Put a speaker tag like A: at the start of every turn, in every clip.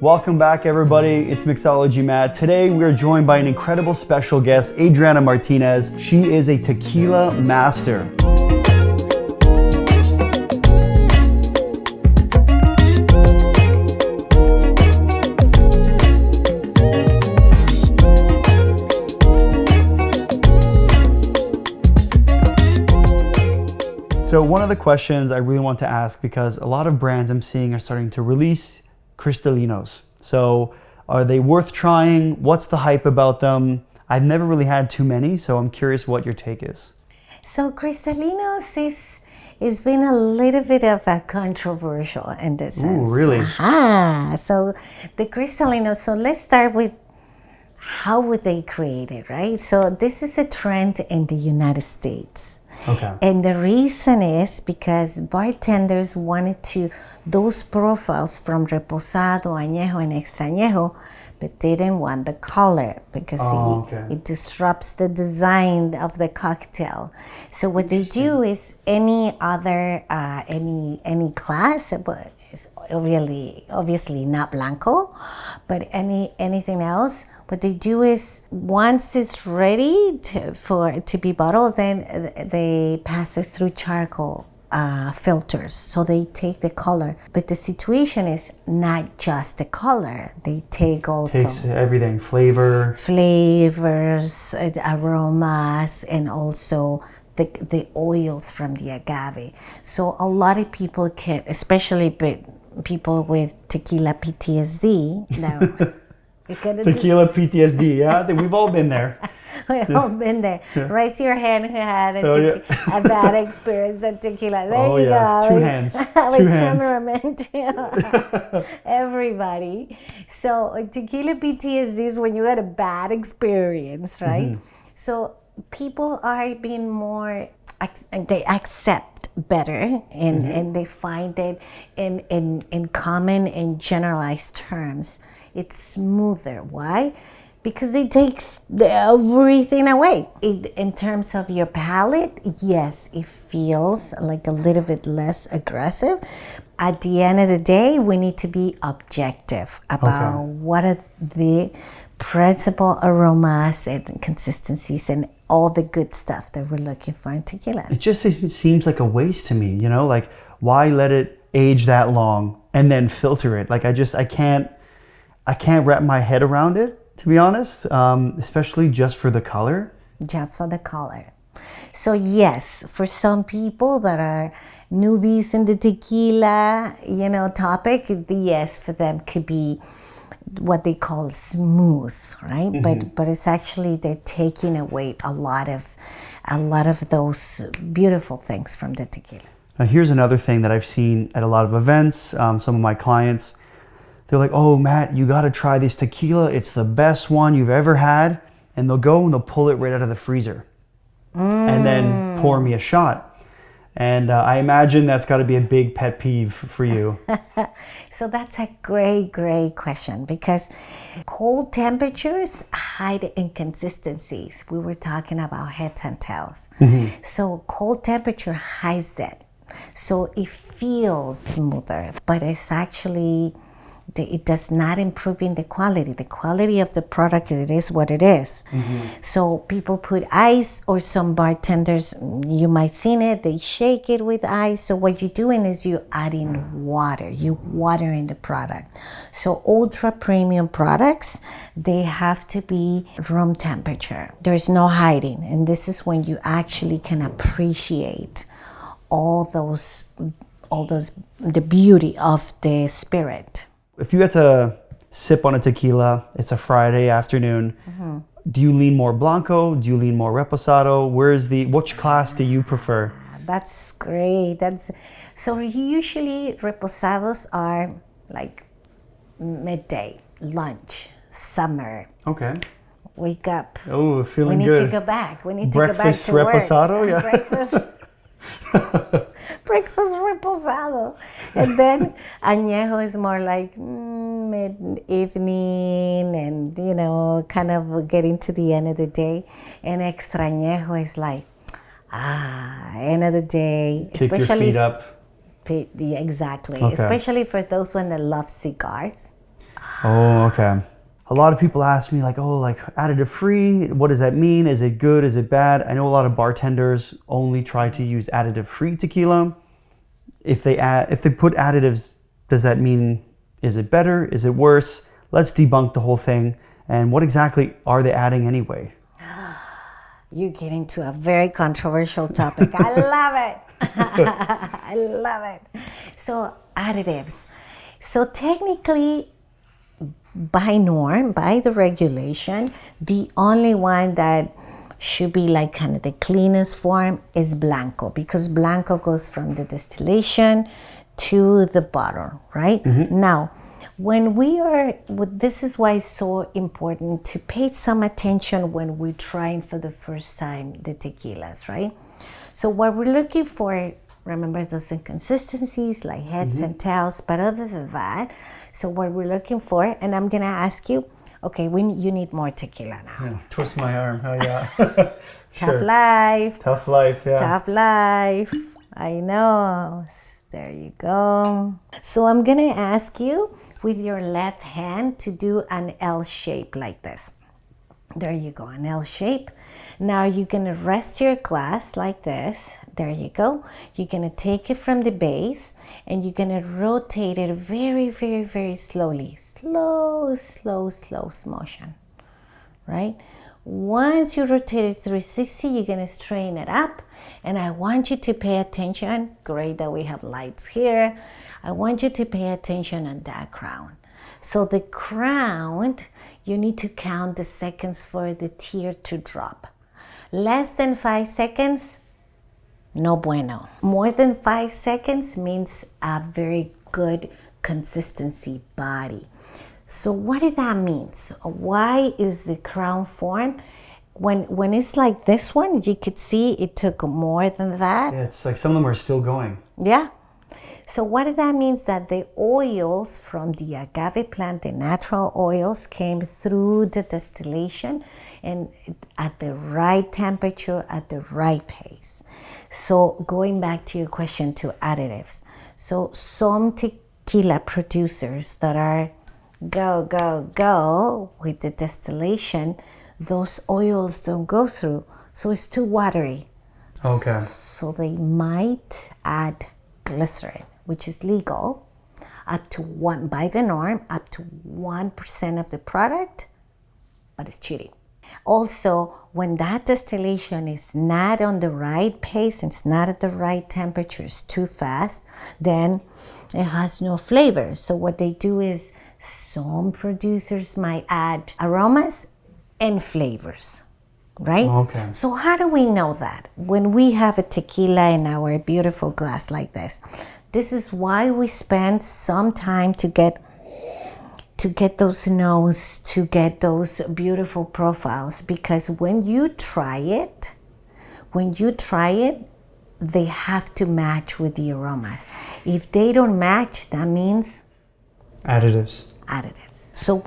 A: Welcome back, everybody. It's Mixology Matt. Today we are joined by an incredible special guest, Adriana Martinez. She is a Tequila Master. So one of the questions I really want to ask, because a lot of brands I'm seeing are starting to release Cristalinos. So are they worth trying? What's the hype about them? I've never really had too many, so I'm curious what your take is.
B: So Cristalinos is been a little bit of a controversial in this sense.
A: Ooh, really?
B: So the Cristalinos, so let's start with how would they create it, right? So this is a trend in the United States.
A: Okay.
B: And the reason is because bartenders wanted those profiles from reposado, añejo, and extra añejo, but they didn't want the color because it disrupts the design of the cocktail. So what they do is any class, but it's obviously not blanco, but anything else. What they do is once it's ready to be bottled, then they pass it through charcoal filters. So they take the color. But the situation is not just the color. They take also...
A: Takes everything, flavors,
B: aromas, and also the oils from the agave. So a lot of people can, especially people with tequila PTSD, now...
A: Tequila PTSD, yeah? We've all been there.
B: We've all been there. Yeah. Raise your hand who had a bad experience at tequila. There you go.
A: Two hands.
B: Two cameramen. Everybody. So tequila PTSD is when you had a bad experience, right? Mm-hmm. So people are being more, they accept better and they find it in common and generalized terms. It's smoother. Why? Because it takes everything away. In terms of your palate, yes, it feels like a little bit less aggressive. At the end of the day, we need to be objective about what are the principal aromas and consistencies and all the good stuff that we're looking for in tequila.
A: It just seems like a waste to me, like why let it age that long and then filter it? Like I can't wrap my head around it, to be honest, especially just for the color.
B: Just for the color. So yes, for some people that are newbies in the tequila, topic, yes, for them could be what they call smooth, right? Mm-hmm. But it's actually they're taking away a lot of those beautiful things from the tequila.
A: Now here's another thing that I've seen at a lot of events. Some of my clients, they're like, "Oh, Matt, you got to try this tequila. It's the best one you've ever had." And they'll go and they'll pull it right out of the freezer and then pour me a shot. And I imagine that's got to be a big pet peeve for you.
B: So that's a great question, because cold temperatures hide inconsistencies. We were talking about heads and tails. Mm-hmm. So cold temperature hides that. So it feels smoother, but it's actually... it does not improve in the quality. The quality of the product, it is what it is. Mm-hmm. So people put ice, or some bartenders, you might seen it, they shake it with ice. So what you're doing is you're adding water. You water in the product. So ultra premium products, they have to be room temperature. There's no hiding. And this is when you actually can appreciate the beauty of the spirit.
A: If you had to sip on a tequila, it's a Friday afternoon, mm-hmm. Do you lean more blanco? Do you lean more reposado? Which class do you prefer?
B: That's great. So usually reposados are like midday, lunch, summer.
A: Okay.
B: Wake up.
A: Oh, feeling good.
B: We need to go back. We need
A: breakfast
B: to go back to
A: reposado,
B: work.
A: Yeah.
B: Breakfast reposado. And then añejo is more like mid-evening and, kind of getting to the end of the day. And extra añejo is like, end of the day.
A: Kick your feet up.
B: Yeah, exactly.
A: Okay.
B: Especially for those that love cigars.
A: Oh, okay. A lot of people ask me like, oh, like additive free, what does that mean? Is it good? Is it bad? I know a lot of bartenders only try to use additive free tequila. If they put additives, does that mean, is it better? Is it worse? Let's debunk the whole thing. And what exactly are they adding anyway?
B: You get into a very controversial topic. I love it. I love it. So additives. So technically, by norm, by the regulation, the only one that should be like kind of the cleanest form is blanco, because blanco goes from the distillation to the bottle, right? Now, when this is why it's so important to pay some attention when we're trying for the first time the tequilas, right? So what we're looking for, remember those inconsistencies like heads and tails, but other than that, so what we're looking for, and I'm gonna ask you, okay, you need more tequila now.
A: Yeah, twist my arm, oh yeah.
B: Tough life.
A: Tough life, yeah.
B: Tough life, I know. There you go. So I'm gonna ask you with your left hand to do an L shape like this. There you go, an L shape. Now you're gonna rest your glass like this. There you go. You're gonna take it from the base and you're gonna rotate it very, very, very slowly. Slow motion, right? Once you rotate it 360, you're gonna strain it up. And I want you to pay attention. Great that we have lights here. I want you to pay attention on that crown. So the crown, you need to count the seconds for the tear to drop. Less than 5 seconds, no bueno. More than 5 seconds means a very good consistency body. So what does that mean? Why is the crown formed? When it's like this one, you could see it took more than that.
A: Yeah, it's like some of them are still going.
B: Yeah. So what that means that the oils from the agave plant, the natural oils, came through the distillation and at the right temperature, at the right pace. So going back to your question to additives. So some tequila producers that are go with the distillation, those oils don't go through. So it's too watery.
A: Okay.
B: So they might add glycerin, which is legal, up to by the norm, up to 1% of the product, but it's cheating. Also, when that distillation is not on the right pace, it's not at the right temperature, it's too fast, then it has no flavor. So what they do is some producers might add aromas and flavors, right?
A: Okay.
B: So how do we know that? When we have a tequila in our beautiful glass like this, this is why we spend some time to get those notes, to get those beautiful profiles, because when you try it, they have to match with the aromas. If they don't match, that means
A: Additives.
B: So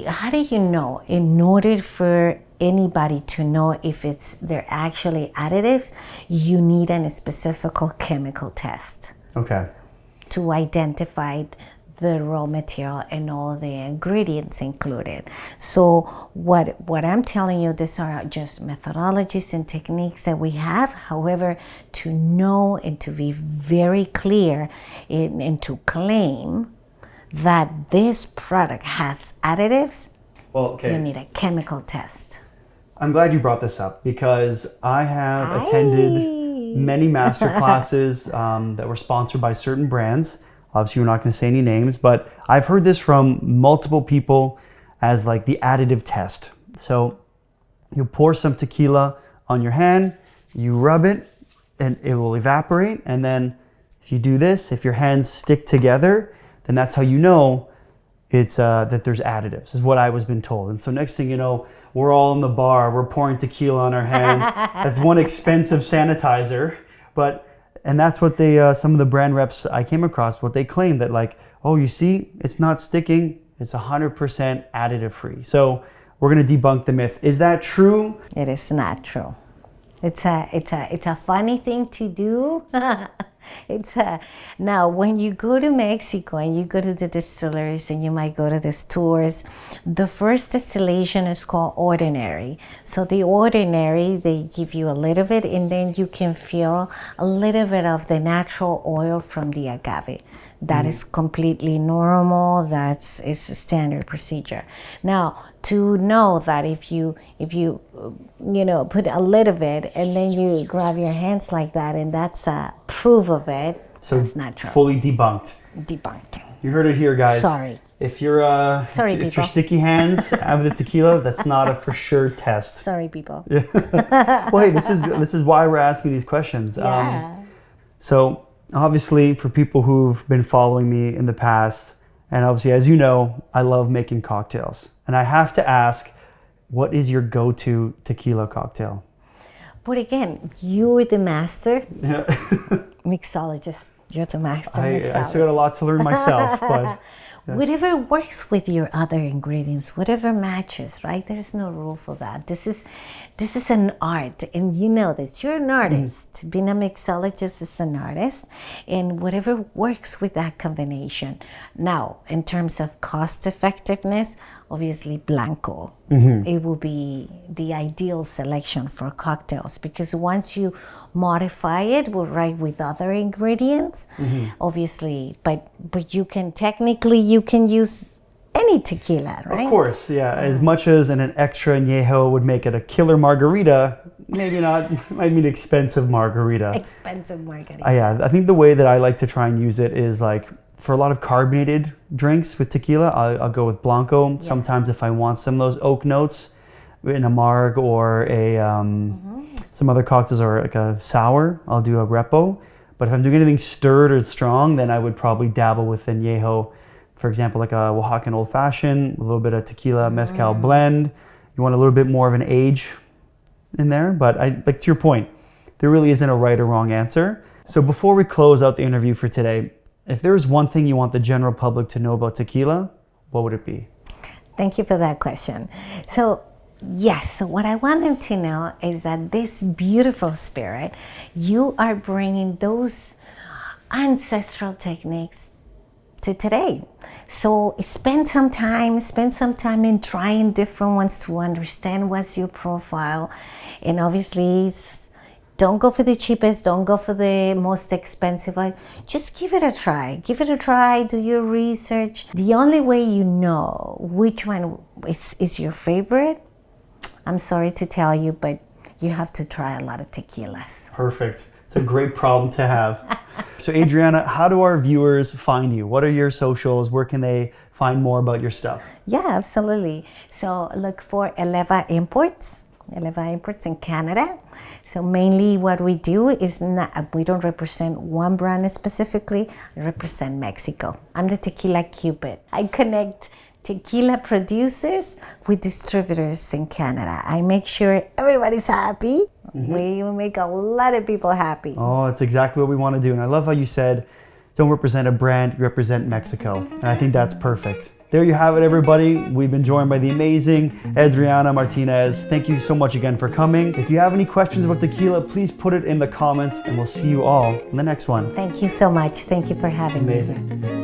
B: how do you know? In order for anybody to know if they're actually additives, you need a specific chemical test.
A: Okay.
B: To identify the raw material and all the ingredients included. So what I'm telling you, these are just methodologies and techniques that we have. However, to know and to be very clear and to claim that this product has additives,
A: Well, okay.
B: you need a chemical test.
A: I'm glad you brought this up because I have attended many master classes that were sponsored by certain brands. Obviously, we're not going to say any names, but I've heard this from multiple people as like the additive test. So you pour some tequila on your hand, you rub it, and it will evaporate. And then if you do this, if your hands stick together, then that's how you know it's that there's additives, is what I was been told. And so next thing you know, we're all in the bar, we're pouring tequila on our hands. That's one expensive sanitizer, and that's what they some of the brand reps I came across, what they claim, that like, oh, you see, it's not sticking, it's 100% additive free. So we're gonna debunk the myth. Is that true?
B: It is not true. It's a funny thing to do. Now when you go to Mexico and you go to the distilleries and you might go to the stores, the first distillation is called ordinary. So the ordinary, they give you a little bit and then you can feel a little bit of the natural oil from the agave. That is completely normal. It's a standard procedure. Now, to know that if you put a little bit and then you grab your hands like that and that's a proof of it,
A: so
B: that's not true.
A: Fully debunked.
B: Debunked.
A: You heard it here, guys.
B: Sorry.
A: If you're if your sticky hands have the tequila, that's not a for sure test.
B: Sorry, people.
A: Well, hey, this is why we're asking these questions.
B: Yeah.
A: So obviously, for people who've been following me in the past, and obviously, as you know, I love making cocktails. And I have to ask, what is your go-to tequila cocktail?
B: But again, you're the master.
A: Yeah.
B: Mixologist. You're the master.
A: I still got a lot to learn myself, but
B: whatever works with your other ingredients, whatever matches, right? There's no rule for that. This is an art, and you know this. You're an artist. Being a mixologist is an artist, and whatever works with that combination. Now, in terms of cost effectiveness, obviously Blanco. It will be the ideal selection for cocktails because once you modify it with other ingredients, obviously, but you can use any tequila, right?
A: Of course, yeah. As much as an extra añejo would make it a killer margarita, maybe not. Might mean expensive margarita.
B: Expensive margarita.
A: Yeah, I think the way that I like to try and use it is like for a lot of carbonated drinks with tequila, I'll go with Blanco. Yeah. Sometimes if I want some of those oak notes in a marg or a some other cocktails or like a sour, I'll do a Repo. But if I'm doing anything stirred or strong, then I would probably dabble with añejo. For example, like a Oaxacan Old Fashioned, a little bit of tequila mezcal blend. You want a little bit more of an age in there, but like to your point, there really isn't a right or wrong answer. So before we close out the interview for today, if there's one thing you want the general public to know about tequila, what would it be?
B: Thank you for that question. So yes, so what I want them to know is that this beautiful spirit, you are bringing those ancestral techniques to today. So spend some time in trying different ones to understand what's your profile. And obviously, don't go for the cheapest, don't go for the most expensive. Just give it a try. Do your research. The only way you know which one is your favorite, I'm sorry to tell you, but you have to try a lot of tequilas.
A: Perfect. It's a great problem to have. So Adriana, how do our viewers find you? What are your socials? Where can they find more about your stuff?
B: Yeah, absolutely. So look for Eleva Imports in Canada. So mainly what we do is we don't represent one brand specifically, I represent Mexico. I'm the Tequila Cupid. I connect tequila producers with distributors in Canada. I make sure everybody's happy. We make a lot of people happy.
A: Oh, it's exactly what we want to do. And I love how you said, don't represent a brand, you represent Mexico. And I think that's perfect. There you have it, everybody. We've been joined by the amazing Adriana Martinez. Thank you so much again for coming. If you have any questions about tequila, please put it in the comments and we'll see you all in the next one.
B: Thank you so much. Thank you for having me.
A: Amazing.